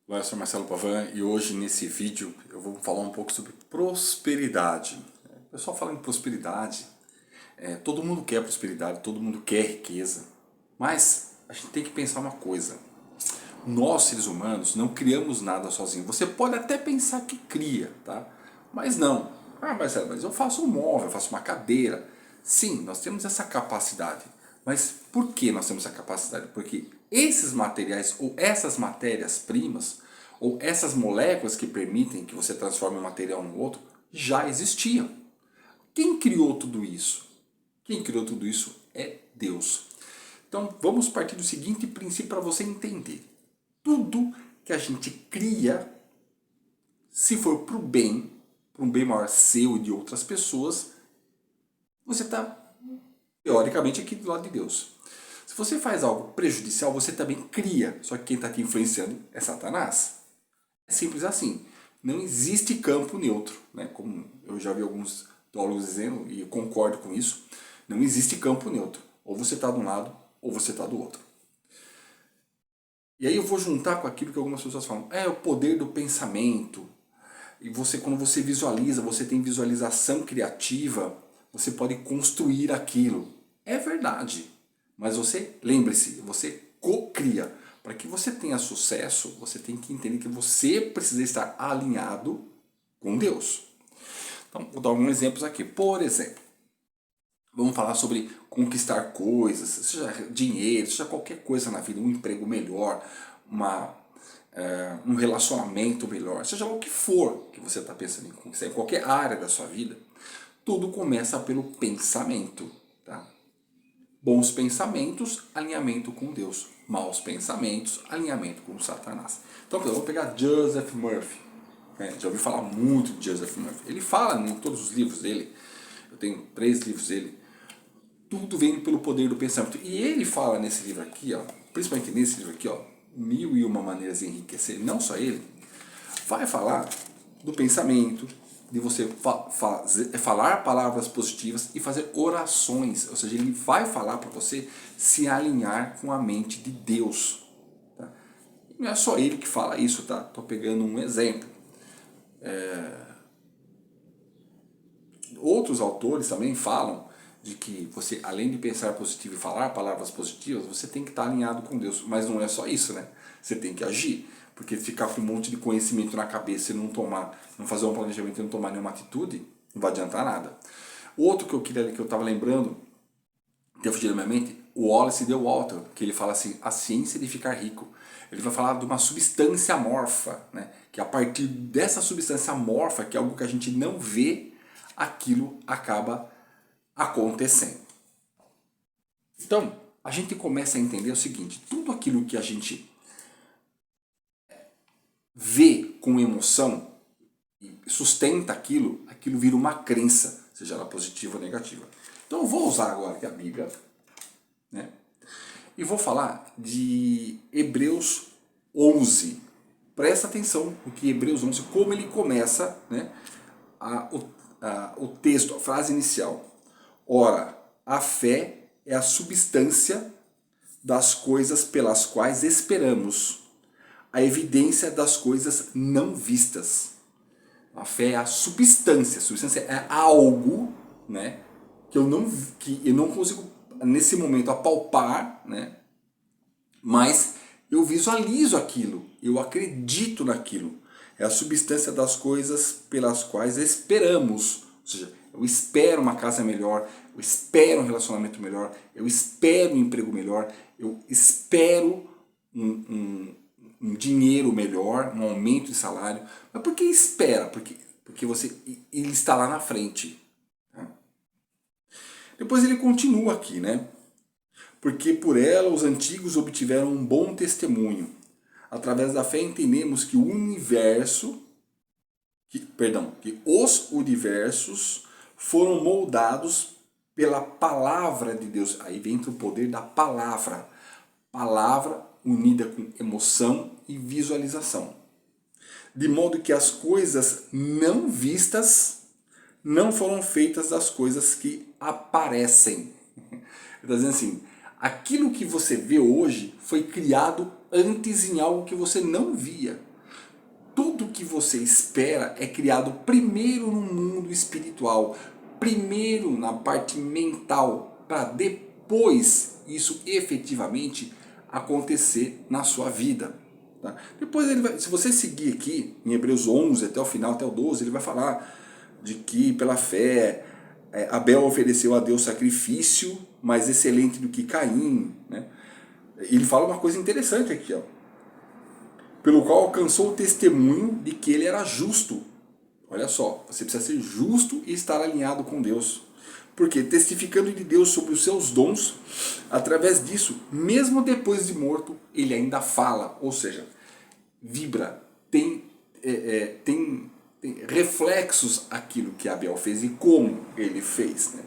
Olá, eu sou Marcelo Pavan e hoje nesse vídeo eu vou falar um pouco sobre prosperidade. O pessoal fala em prosperidade, todo mundo quer prosperidade, todo mundo quer riqueza, mas a gente tem que pensar uma coisa, nós seres humanos não criamos nada sozinhos. Você pode até pensar que cria, tá? Mas não. Mas eu faço um móvel, eu faço uma cadeira. Sim, nós temos essa capacidade. Mas por que nós temos essa capacidade? Porque esses materiais ou essas matérias-primas ou essas moléculas que permitem que você transforme um material no outro já existiam. Quem criou tudo isso? Quem criou tudo isso é Deus. Então vamos partir do seguinte princípio para você entender. Tudo que a gente cria, se for para um bem maior seu e de outras pessoas, você está, teoricamente, aqui do lado de Deus. Se você faz algo prejudicial, você também cria, só que quem está te influenciando é Satanás. É simples assim. Não existe campo neutro, né? Como eu já vi alguns teólogos dizendo, e eu concordo com isso, não existe campo neutro. Ou você está de um lado, ou você está do outro. E aí eu vou juntar com aquilo que algumas pessoas falam. É o poder do pensamento. E você, quando você visualiza, você tem visualização criativa, você pode construir aquilo. É verdade. Mas você, lembre-se, você co-cria. Para que você tenha sucesso, você tem que entender que você precisa estar alinhado com Deus. Então, vou dar alguns exemplos aqui. Por exemplo, vamos falar sobre conquistar coisas, seja dinheiro, seja qualquer coisa na vida, um emprego melhor, um relacionamento melhor, seja o que for que você está pensando em conquistar, em qualquer área da sua vida, tudo começa pelo pensamento. Tá? Bons pensamentos, alinhamento com Deus. Maus pensamentos, alinhamento com Satanás. Então, eu vou pegar Joseph Murphy. Já ouvi falar muito de Joseph Murphy. Ele fala em todos os livros dele, eu tenho 3 livros dele, tudo vem pelo poder do pensamento. E ele fala nesse livro aqui, ó, principalmente nesse livro aqui, ó, Mil e Uma Maneiras de Enriquecer, não só ele, vai falar do pensamento, de você falar palavras positivas e fazer orações. Ou seja, ele vai falar para você se alinhar com a mente de Deus. Tá? E não é só ele que fala isso, tá? Estou pegando um exemplo. Outros autores também falam de que você, além de pensar positivo e falar palavras positivas, você tem que estar alinhado com Deus. Mas não é só isso, né? Você tem que agir. Porque ficar com um monte de conhecimento na cabeça e não tomar, não fazer um planejamento e não tomar nenhuma atitude, não vai adiantar nada. Outro que eu estava lembrando, que eu fugi da minha mente, o Wallace de Walter, que ele fala assim, a ciência de ficar rico. Ele vai falar de uma substância amorfa, né? Que a partir dessa substância amorfa, que é algo que a gente não vê, aquilo acaba acontecendo. Então, a gente começa a entender o seguinte, tudo aquilo que a gente vê com emoção e sustenta aquilo, aquilo vira uma crença, seja ela positiva ou negativa. Então eu vou usar agora aqui a Bíblia, né? E vou falar de Hebreus 11. Presta atenção no que Hebreus 11, como ele começa, né, o texto, a frase inicial. Ora, a fé é a substância das coisas pelas quais esperamos, a evidência das coisas não vistas. A fé é a substância. A substância é algo, né, que eu não consigo nesse momento apalpar, né, mas eu visualizo aquilo, eu acredito naquilo. É a substância das coisas pelas quais esperamos. Ou seja, eu espero uma casa melhor, eu espero um relacionamento melhor, eu espero um emprego melhor, eu espero um dinheiro melhor, um aumento de salário. Mas por que espera? Porque ele está lá na frente. Tá? Depois ele continua aqui, né? Porque por ela os antigos obtiveram um bom testemunho. Através da fé entendemos que que os universos foram moldados pela palavra de Deus. Aí vem o poder da palavra. Palavra unida com emoção e visualização. De modo que as coisas não vistas não foram feitas das coisas que aparecem. Ele está dizendo assim, aquilo que você vê hoje foi criado antes em algo que você não via. tudo que você espera é criado primeiro no mundo espiritual, primeiro na parte mental, para depois isso efetivamente acontecer na sua vida. Tá? Depois ele vai, se você seguir aqui em Hebreus 11 até o final, até o 12, ele vai falar de que pela fé Abel ofereceu a Deus sacrifício mais excelente do que Caim. Né? Ele fala uma coisa interessante aqui, ó, pelo qual alcançou o testemunho de que ele era justo. Olha só, você precisa ser justo e estar alinhado com Deus. Porque testificando de Deus sobre os seus dons, através disso, mesmo depois de morto, ele ainda fala, ou seja, vibra, tem reflexos aquilo que Abel fez e como ele fez. Né?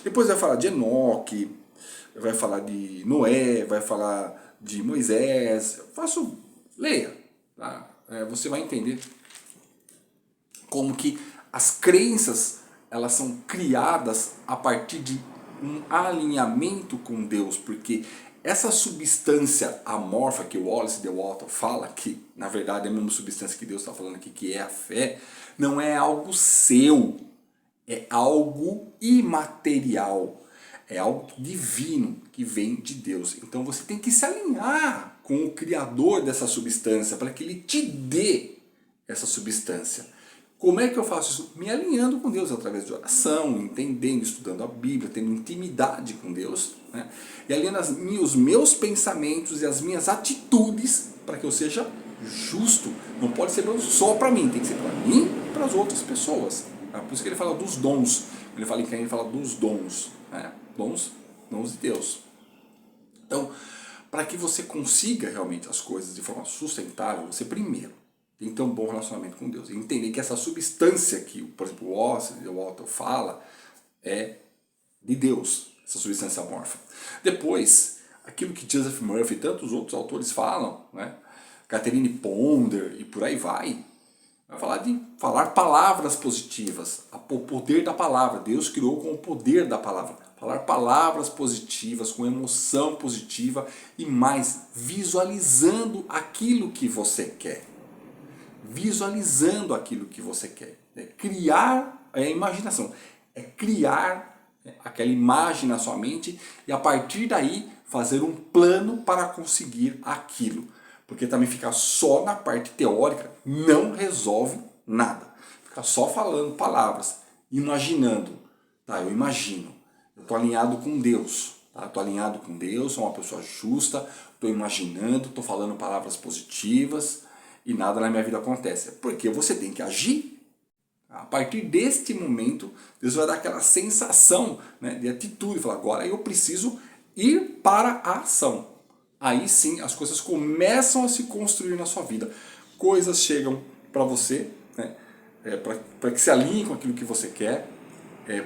Depois vai falar de Enoque, vai falar de Noé, vai falar de Moisés. Leia, tá? Você vai entender como que as crenças elas são criadas a partir de um alinhamento com Deus, porque essa substância amorfa que o Wallace de Walton fala, que na verdade é a mesma substância que Deus está falando aqui, que é a fé, não é algo seu, é algo imaterial, é algo divino que vem de Deus. Então você tem que se alinhar com o Criador dessa substância para que Ele te dê essa substância. Como é que eu faço isso? Me alinhando com Deus através de oração, entendendo, estudando a Bíblia, tendo intimidade com Deus, né? E alinhando os meus pensamentos e as minhas atitudes para que eu seja justo. Não pode ser só para mim, tem que ser para mim e para as outras pessoas. Tá? Por isso que ele fala dos dons. Ele fala em Caim, ele fala dos dons. Né? Dons de Deus. Então, para que você consiga realmente as coisas de forma sustentável, você primeiro tem que ter um bom relacionamento com Deus. E entender que essa substância que, por exemplo, o Walter fala é de Deus, essa substância amorfa. Depois, aquilo que Joseph Murphy e tantos outros autores falam, né? Catherine Ponder e por aí vai falar de falar palavras positivas, o poder da palavra. Deus criou com o poder da palavra. Falar palavras positivas, com emoção positiva e mais, visualizando aquilo que você quer. Visualizando aquilo que você quer. Criar a imaginação. É criar aquela imagem na sua mente e a partir daí fazer um plano para conseguir aquilo. Porque também ficar só na parte teórica não resolve nada. Ficar só falando palavras, imaginando. Tá, eu imagino. Eu estou alinhado com Deus. Tá? Estou alinhado com Deus, sou uma pessoa justa, estou imaginando, estou falando palavras positivas e nada na minha vida acontece. Porque você tem que agir. A partir deste momento, Deus vai dar aquela sensação, né, de atitude. Falar, agora eu preciso ir para a ação. Aí sim as coisas começam a se construir na sua vida. Coisas chegam para você, né, para que se alinhe com aquilo que você quer.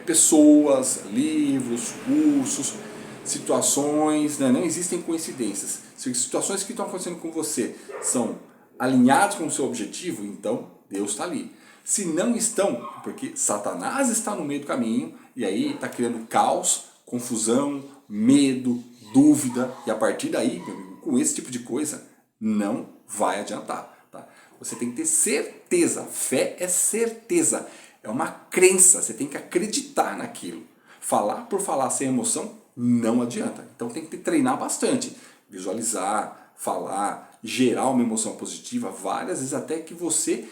Pessoas, livros, cursos, situações, né, não existem coincidências. Se as situações que estão acontecendo com você são alinhadas com o seu objetivo, então Deus está ali. Se não estão, porque Satanás está no meio do caminho e aí está criando caos, confusão, medo, dúvida, e a partir daí, com esse tipo de coisa, não vai adiantar. Tá? Você tem que ter certeza, fé é certeza, é uma crença, você tem que acreditar naquilo. Falar por falar sem emoção não adianta, então tem que treinar bastante, visualizar, falar, gerar uma emoção positiva, várias vezes até que você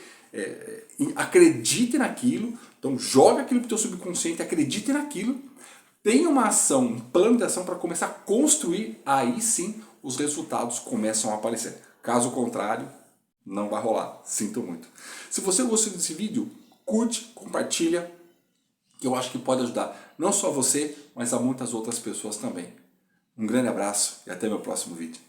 acredite naquilo, então joga aquilo para o teu subconsciente, acredite naquilo, tenha uma ação, um plano de ação para começar a construir, aí sim os resultados começam a aparecer. Caso contrário, não vai rolar. Sinto muito. Se você gostou desse vídeo, curte, compartilha, que eu acho que pode ajudar não só você, mas a muitas outras pessoas também. Um grande abraço e até meu próximo vídeo.